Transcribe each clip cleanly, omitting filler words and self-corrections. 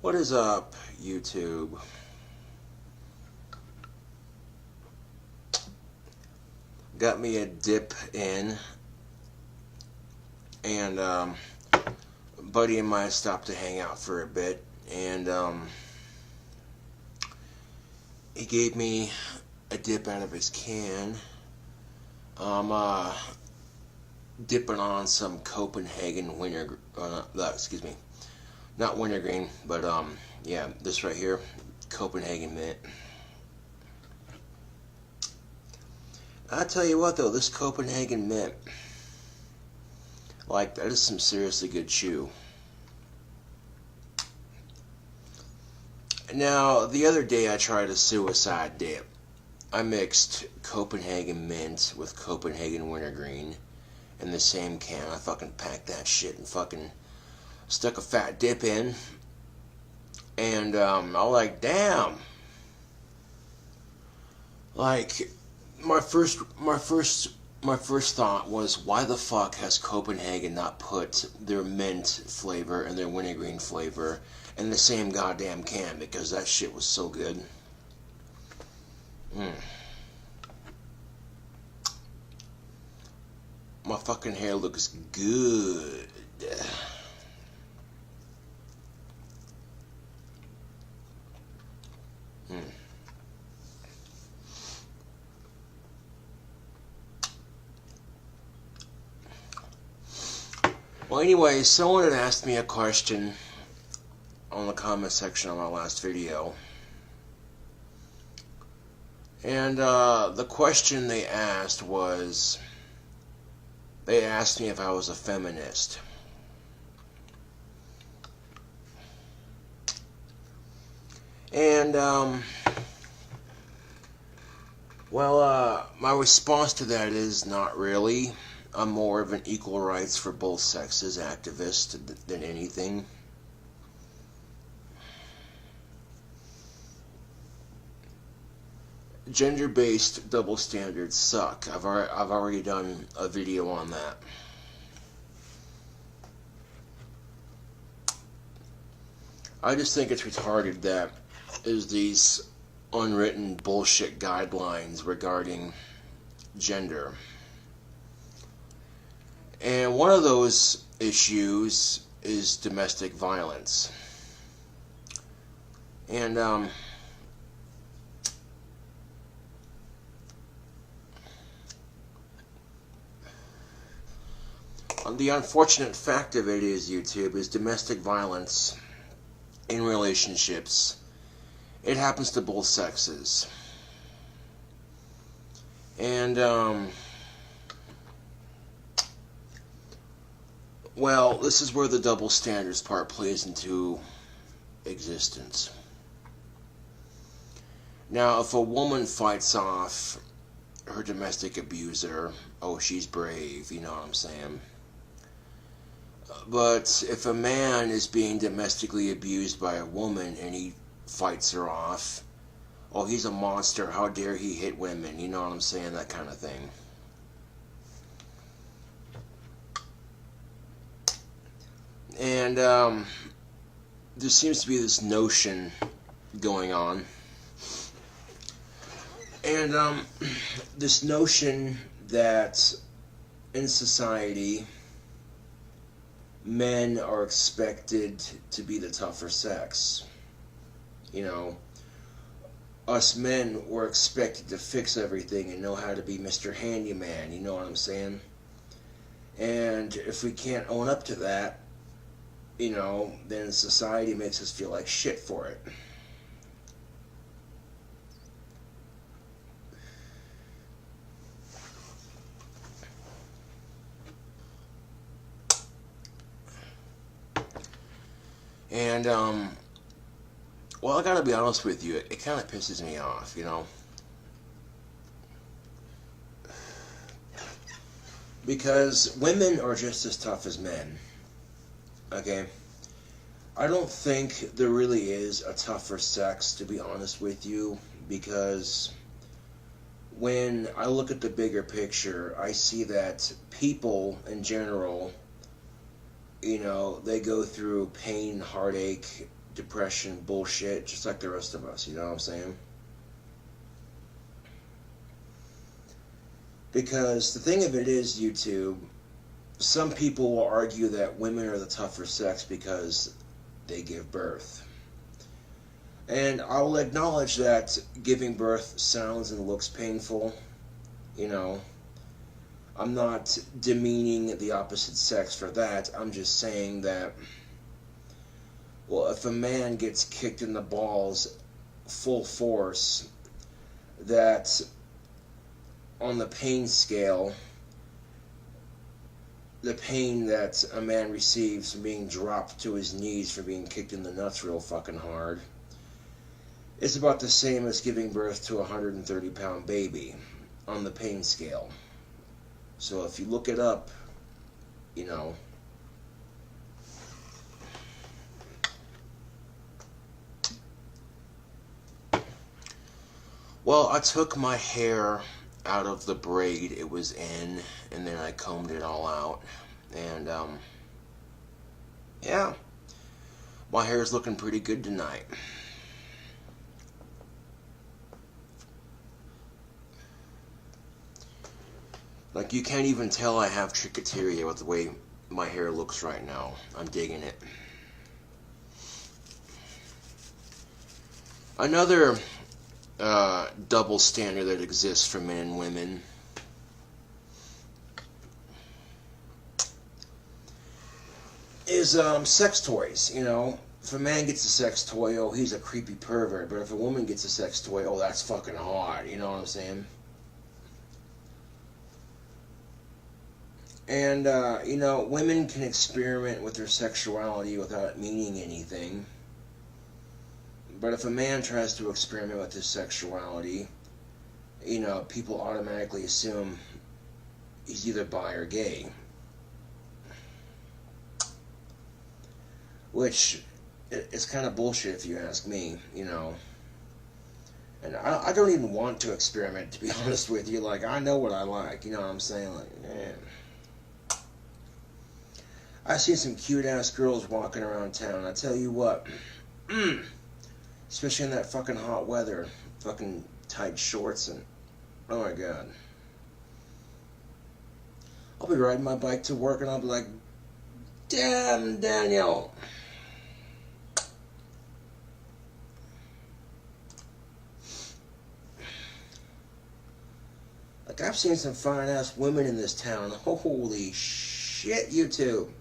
What is up, YouTube? Got me a dip in, and a buddy of mine stopped to hang out for a bit, and he gave me a dip out of his can. I'm dipping on some Copenhagen winter, excuse me, not wintergreen, but yeah, this right here, Copenhagen mint. I tell you what though, this Copenhagen mint, like, that is some seriously good chew. Now, the other day I tried a suicide dip. I mixed Copenhagen mint with Copenhagen wintergreen in the same can. I fucking packed that shit and fucking stuck a fat dip in. And I was like, damn. Like, my first thought was, why the fuck has Copenhagen not put their mint flavor and their wintergreen flavor in the same goddamn can? Because that shit was so good. My fucking hair looks good. Well, anyway, someone had asked me a question on the comment section of my last video. And the question they asked was, they asked me if I was a feminist. And, well, my response to that is not really. I'm more of an equal rights for both sexes activist than anything. Gender-based double standards suck. I've already done a video on that. I just think it's retarded that there's these unwritten bullshit guidelines regarding gender. And one of those issues is domestic violence. And the unfortunate fact of it is, YouTube, is domestic violence in relationships, it happens to both sexes. And well, this is where the double standards part plays into existence. Now, if a woman fights off her domestic abuser, oh, she's brave, you know what I'm saying? But if a man is being domestically abused by a woman and he fights her off, oh, he's a monster, how dare he hit women, you know what I'm saying, that kind of thing. And there seems to be this notion going on, and this notion that in society men are expected to be the tougher sex. You know, us men were expected to fix everything and know how to be Mr. Handyman, you know what I'm saying? And if we can't own up to that, you know, then society makes us feel like shit for it. And, well, I gotta be honest with you, it kind of pisses me off, you know? Because women are just as tough as men. Okay? I don't think there really is a tougher sex, to be honest with you, because when I look at the bigger picture, I see that people in general, you know, they go through pain, heartache, depression, bullshit, just like the rest of us, you know what I'm saying? Because the thing of it is, YouTube, some people will argue that women are the tougher sex because they give birth. And I will acknowledge that giving birth sounds and looks painful. You know, I'm not demeaning the opposite sex for that. I'm just saying that, well, if a man gets kicked in the balls full force, that on the pain scale, the pain that a man receives from being dropped to his knees for being kicked in the nuts real fucking hard is about the same as giving birth to a 130-pound baby on the pain scale. So if you look it up, you know. Well, I took my hair out of the braid it was in, and then I combed it all out, and yeah, my hair is looking pretty good tonight. Like, you can't even tell I have trichoteria with the way my hair looks right now. I'm digging it. Another double standard that exists for men and women is sex toys. You know, if a man gets a sex toy, oh, he's a creepy pervert. But if a woman gets a sex toy, oh, that's fucking hot. You know what I'm saying? And, you know, women can experiment with their sexuality without it meaning anything. But if a man tries to experiment with his sexuality, you know, people automatically assume he's either bi or gay. Which is kind of bullshit if you ask me, you know. And I don't even want to experiment, to be honest with you. Like, I know what I like, you know what I'm saying? Like, man. I've seen some cute-ass girls walking around town. I tell you what. Especially in that fucking hot weather. Fucking tight shorts and... oh my god. I'll be riding my bike to work and I'll be like, damn, Daniel. Like, I've seen some fine-ass women in this town. Holy shit, you two.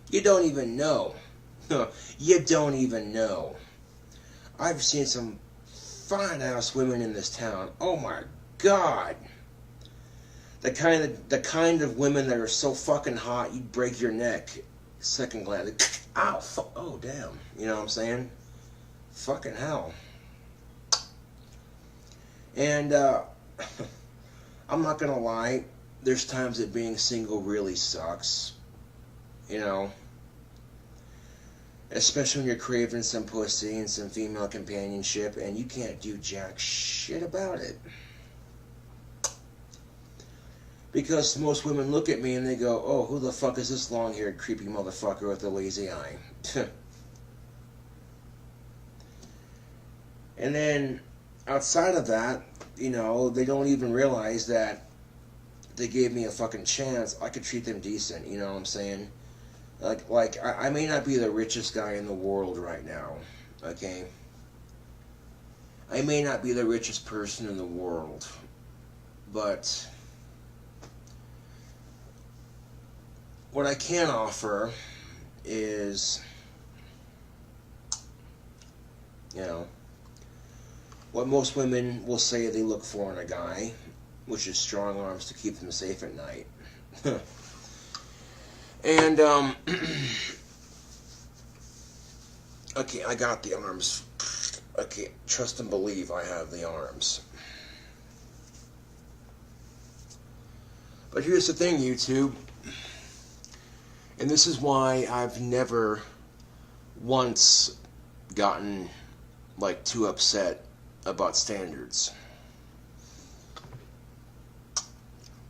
You don't even know. You don't even know. I've seen some fine-ass women in this town. Oh my god. The kind of women that are so fucking hot you'd break your neck. Second glance. Ow. Oh, damn. You know what I'm saying? Fucking hell. And, I'm not gonna lie. There's times that being single really sucks. You know? Especially when you're craving some pussy and some female companionship and you can't do jack shit about it. Because most women look at me and they go, oh, who the fuck is this long-haired creepy motherfucker with a lazy eye? And then, outside of that, you know, they don't even realize that they gave me a fucking chance. I could treat them decent, you know what I'm saying? Like I may not be the richest guy in the world right now, okay? I may not be the richest person in the world, but what I can offer is, you know, what most women will say they look for in a guy, which is strong arms to keep them safe at night. And, okay, I got the arms. Okay, trust and believe I have the arms. But here's the thing, YouTube. And this is why I've never once gotten, like, too upset about standards.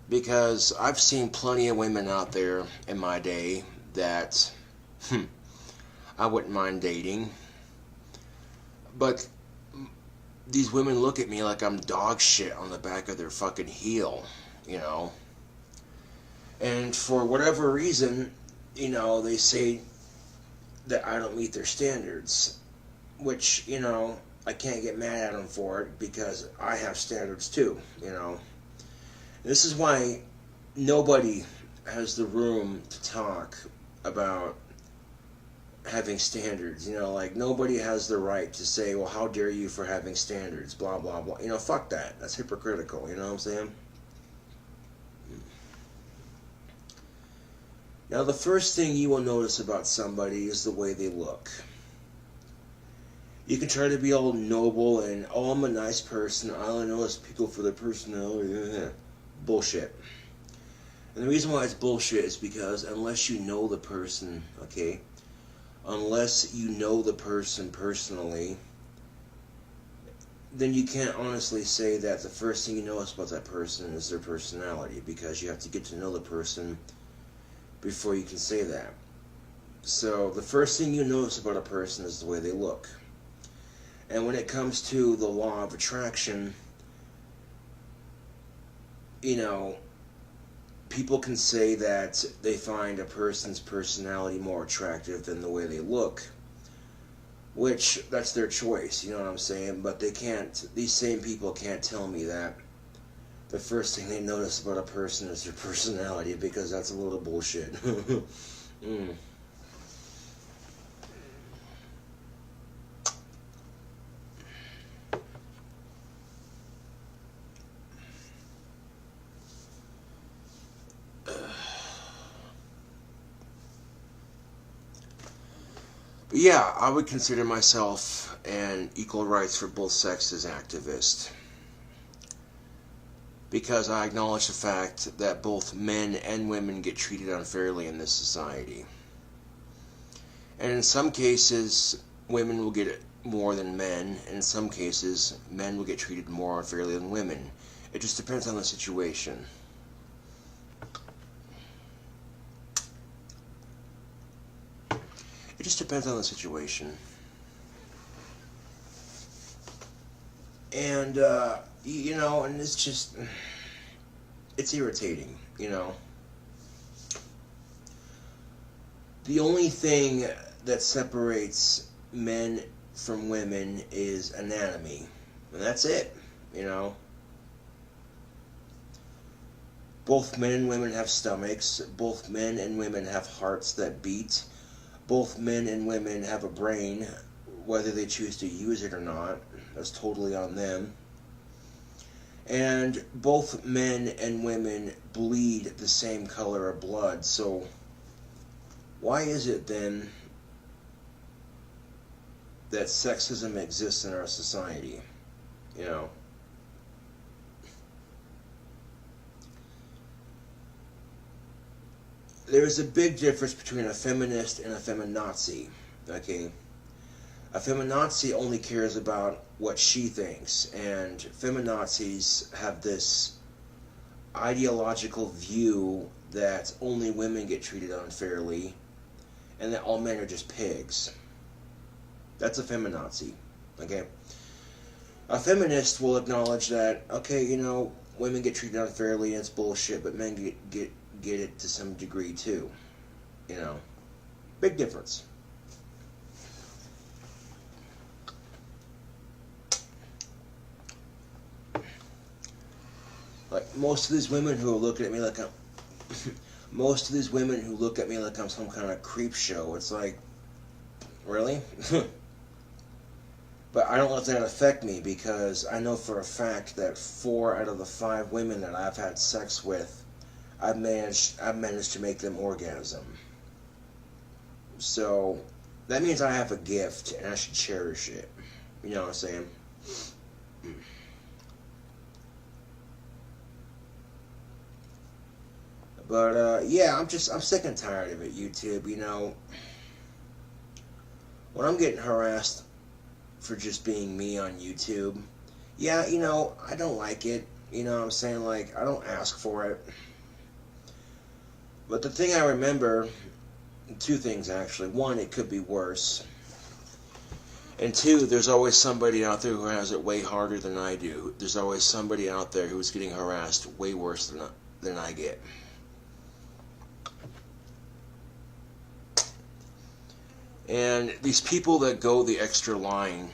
Because I've seen plenty of women out there in my day that I wouldn't mind dating. But these women look at me like I'm dog shit on the back of their fucking heel, you know. And for whatever reason, you know, they say that I don't meet their standards, which, you know, I can't get mad at them for it because I have standards too, you know. This is why nobody has the room to talk about having standards, you know, like nobody has the right to say, well, how dare you for having standards, blah, blah, blah. You know, fuck that. That's hypocritical, you know what I'm saying? Now, the first thing you will notice about somebody is the way they look. You can try to be all noble and, oh, I'm a nice person, I only notice people for their personality. Bullshit. And the reason why it's bullshit is because unless you know the person, okay, unless you know the person personally, then you can't honestly say that the first thing you notice about that person is their personality, because you have to get to know the person before you can say that. So the first thing you notice about a person is the way they look. And when it comes to the law of attraction, you know, people can say that they find a person's personality more attractive than the way they look, which, that's their choice, you know what I'm saying? But they can't, these same people can't tell me that the first thing they notice about a person is their personality, because that's a little bullshit. Yeah, I would consider myself an equal rights for both sexes activist, because I acknowledge the fact that both men and women get treated unfairly in this society. And in some cases, women will get more than men, and in some cases, men will get treated more unfairly than women. It just depends on the situation. It just depends on the situation. And, you know, and it's just, it's irritating, you know. The only thing that separates men from women is anatomy. And that's it, you know. Both men and women have stomachs. Both men and women have hearts that beat. Both men and women have a brain, whether they choose to use it or not. That's totally on them. And both men and women bleed the same color of blood. So why is it then that sexism exists in our society? You know? There's a big difference between a feminist and a feminazi, okay? A feminazi only cares about what she thinks, and feminazis have this ideological view that only women get treated unfairly, and that all men are just pigs. That's a feminazi, okay? A feminist will acknowledge that, okay, you know, women get treated unfairly and it's bullshit, but men get it to some degree too, you know. Big difference. Like most of these women who are looking at me like I'm most of these women who look at me like I'm some kind of creep show, it's like, really? But I don't let that affect me, because I know for a fact that 4 out of the 5 women that I've had sex with, I've managed to make them orgasm. So that means I have a gift and I should cherish it. You know what I'm saying? But yeah, I'm sick and tired of it, YouTube. You know, when I'm getting harassed for just being me on YouTube, yeah, you know, I don't like it. You know what I'm saying? Like, I don't ask for it. But the thing I remember, 2 things actually. 1, it could be worse. And two, there's always somebody out there who has it way harder than I do. There's always somebody out there who's getting harassed way worse than I get. And these people that go the extra line,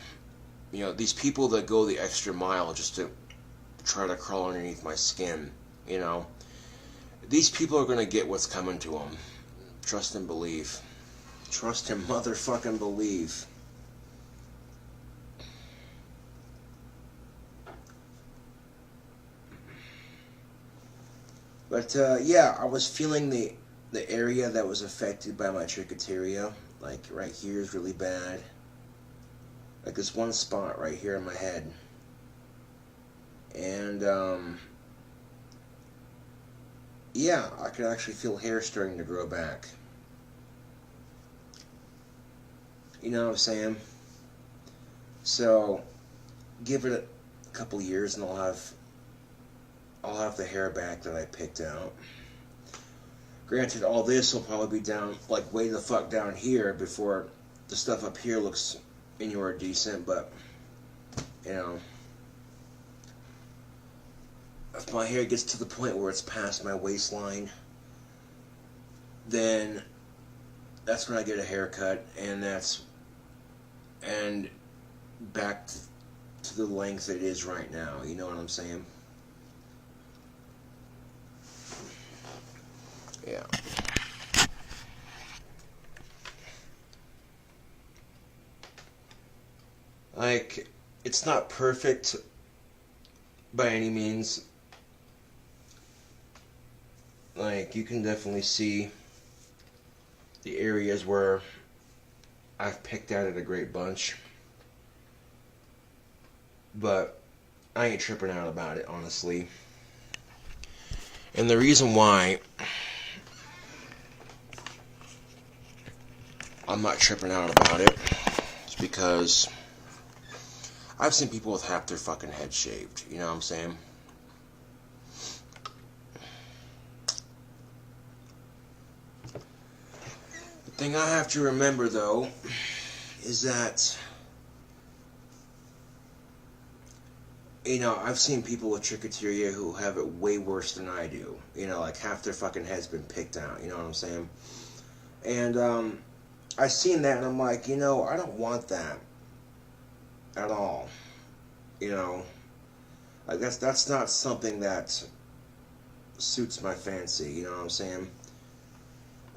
you know, these people that go the extra mile just to try to crawl underneath my skin, you know, these people are going to get what's coming to them. Trust and believe. Trust and motherfucking believe. But, yeah, I was feeling the area that was affected by my trichoteria. Like, right here is really bad. Like, this one spot right here in my head. And, yeah, I could actually feel hair starting to grow back. You know what I'm saying? So, give it a couple years and I'll have the hair back that I picked out. Granted, all this will probably be down, like, way the fuck down here before the stuff up here looks anywhere decent, but, you know, if my hair gets to the point where it's past my waistline, then that's when I get a haircut, and back to the length it is right now, you know what I'm saying? Yeah. Like, it's not perfect by any means. Like, you can definitely see the areas where I've picked at it a great bunch. But I ain't tripping out about it, honestly. And the reason why I'm not tripping out about it is because I've seen people with half their fucking head shaved, you know what I'm saying? The thing I have to remember, though, is that, you know, I've seen people with trichoteria who have it way worse than I do. You know, like half their fucking head's been picked out, you know what I'm saying? And, I seen that and I'm like, you know, I don't want that at all. You know, like that's not something that suits my fancy, you know what I'm saying?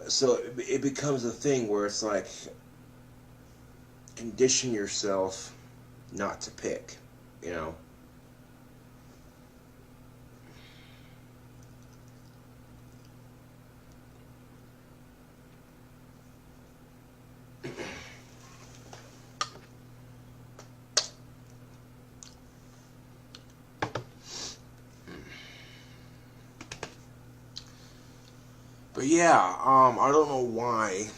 So it becomes a thing where it's like, condition yourself not to pick, you know? But yeah, I don't know why.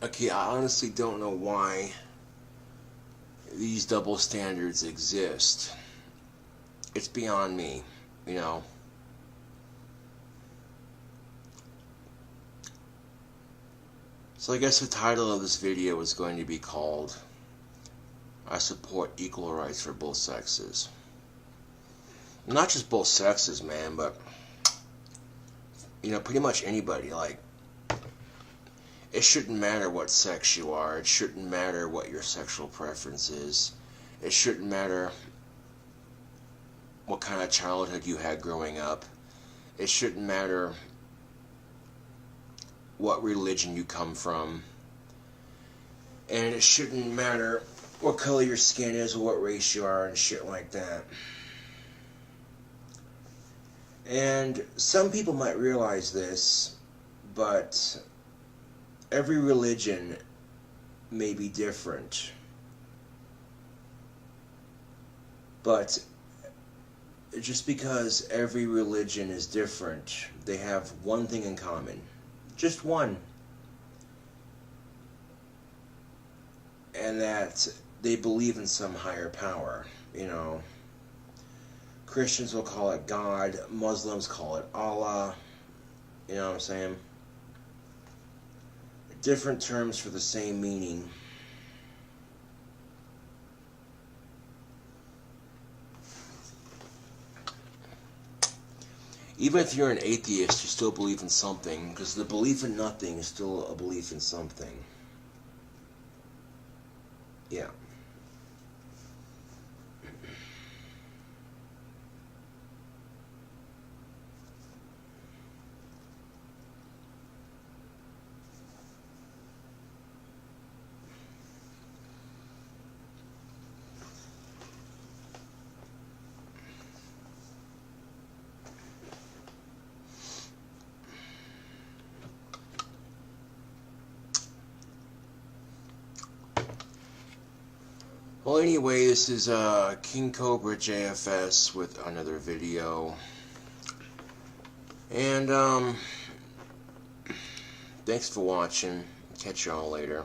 Okay, I honestly don't know why these double standards exist. It's beyond me, you know. So I guess the title of this video is going to be called, I support equal rights for both sexes. Not just both sexes, man, but, you know, pretty much anybody. Like, it shouldn't matter what sex you are. It shouldn't matter what your sexual preference is. It shouldn't matter what kind of childhood you had growing up. It shouldn't matter what religion you come from. And it shouldn't matter what color your skin is or what race you are and shit like that. And some people might realize this, but every religion may be different. But just because every religion is different, they have one thing in common. Just one. And that they believe in some higher power, you know. Christians will call it God, Muslims call it Allah, you know what I'm saying? Different terms for the same meaning. Even if you're an atheist, you still believe in something, because the belief in nothing is still a belief in something. Yeah. Well, anyway, this is KingCobraJFS with another video. And, thanks for watching. Catch y'all later.